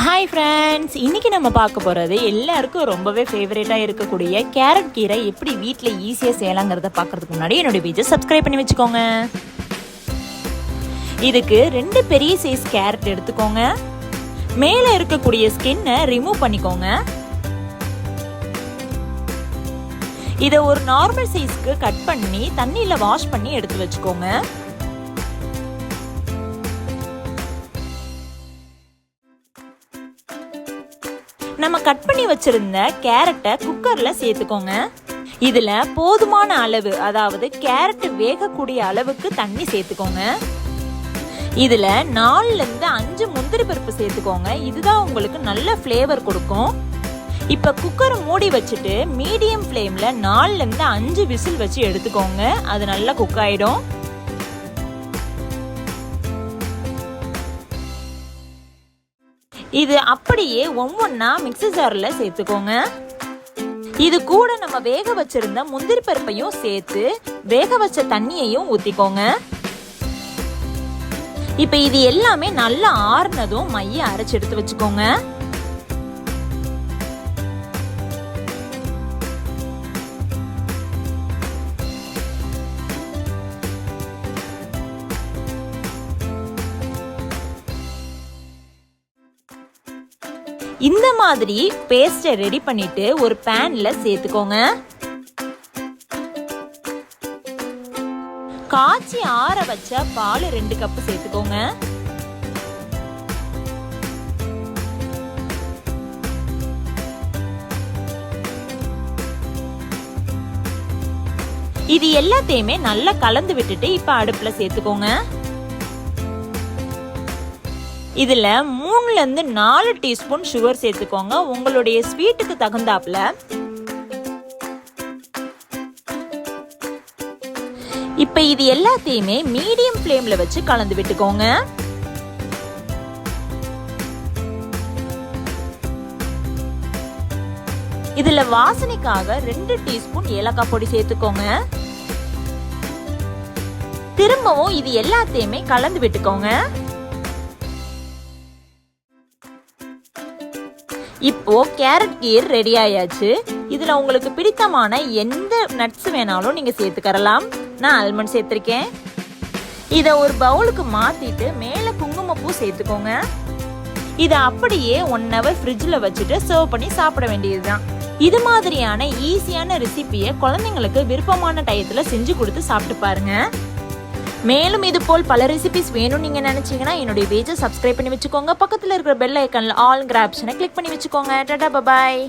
Hi friends, இன்றைக்கி நம்ம பார்க்க போகிறது எல்லாருக்கும் ரொம்பவே ஃபேவரேட்டாக இருக்கக்கூடிய கேரட் கீரை எப்படி வீட்டில் ஈஸியாக செய்யலாங்கிறத பார்க்குறதுக்கு முன்னாடி என்னுடைய பேஜை சப்ஸ்கிரைப் பண்ணி வச்சுக்கோங்க. இதுக்கு 2 பெரிய சைஸ் கேரட் எடுத்துக்கோங்க. மேலே இருக்கக்கூடிய ஸ்கின்னை ரிமூவ் பண்ணிக்கோங்க. இதை ஒரு நார்மல் சைஸ்க்கு கட் பண்ணி தண்ணியில் வாஷ் பண்ணி எடுத்து வச்சுக்கோங்க. நம்ம கட் பண்ணி வச்சிருந்த கேரட்டை குக்கர்ல சேர்த்துக்கோங்க. இதுல போதுமான அளவு, அதாவது கேரட் வேகக்கூடிய அளவுக்கு தண்ணி சேர்த்துக்கோங்க. இதுல 4ல இருந்து 5 முந்திரி பருப்பு சேர்த்துக்கோங்க. இதுதான் உங்களுக்கு நல்ல ஃப்ளேவர் கொடுக்கும். இப்ப குக்கரை மூடி வச்சுட்டு மீடியம் ஃப்ளேம்ல 4ல இருந்து 5 விசில் வச்சு எடுத்துக்கோங்க. அது நல்லா குக் ஆயிடும். இது அப்படியே ஒவ்வொன்னா மிக்ஸி ஜார்ல சேர்த்துக்கோங்க. இது கூட நம்ம வேக வச்சிருந்த முந்திரி பருப்பையும் சேர்த்து வேக வச்ச தண்ணியையும் ஊத்திக்கோங்க. இப்ப இது எல்லாமே நல்லா ஆறுனதும் மைய அரைச்சு எடுத்து வச்சுக்கோங்க. இந்த மாதிரி பேஸ்டை ரெடி பண்ணிட்டு ஒரு பேன்ல சேர்த்துக்கோங்க. காய்ச்சி ஆற வச்ச பால் 2 கப் சேர்த்துக்கோங்க. இது எல்லாத்தையுமே நல்லா கலந்து விட்டுட்டு இப்ப அடுப்புல சேர்த்துக்கோங்க. இதுல 3ல இருந்து 4 டீஸ்பூன் சுகர் சேர்த்துக்கோங்க, உங்களுடைய ஸ்வீட்டுக்கு தகுந்தாப்புல. இப்ப இது எல்லாத்தையுமே மீடியம் ஃப்ளேம்ல வச்சு கலந்து விட்டுக்கோங்க. இதுல வாசனைக்காக 2 டீஸ்பூன் ஏலக்காய் பொடி சேர்த்துக்கோங்க. திரும்பவும் இது எல்லாத்தையுமே கலந்து விட்டுக்கோங்க. இப்போ கேரட் கீர் ரெடி ஆயாச்சு. இதுல உங்களுக்கு பிடித்தமான எந்த நட்ஸ் வேணாலும் நீங்க சேர்த்துக்கறலாம். நான் ஆல்மண்ட் சேர்த்திருக்கேன். இத ஒரு பவுலுக்கு மாத்திட்டு மேல குங்குமப்பூ சேர்த்துக்கோங்க. இத அப்படியே 1 hour ஃப்ரிட்ஜ்ல வச்சுட்டு சர்வ் பண்ணி சாப்பிட வேண்டியதுதான். இது மாதிரியான ஈஸியான ரெசிபியை குழந்தைங்களுக்கு விருப்பமான டயத்துல செஞ்சு கொடுத்து சாப்பிட்டு பாருங்க. மேலும் இது போல் பல ரெசிபிஸ் வேணும் நீங்க நினைச்சீங்கன்னா என்னுடைய பேஜை சப்ஸ்கிரைப் பண்ணி வச்சுக்கோங்க. பக்கத்துல இருக்கிற பெல் ஐக்கன்ல ஆல்ங்கிற ஆப்ஷனை கிளிக் பண்ணி வச்சுக்கோங்க. Tata, bye bye.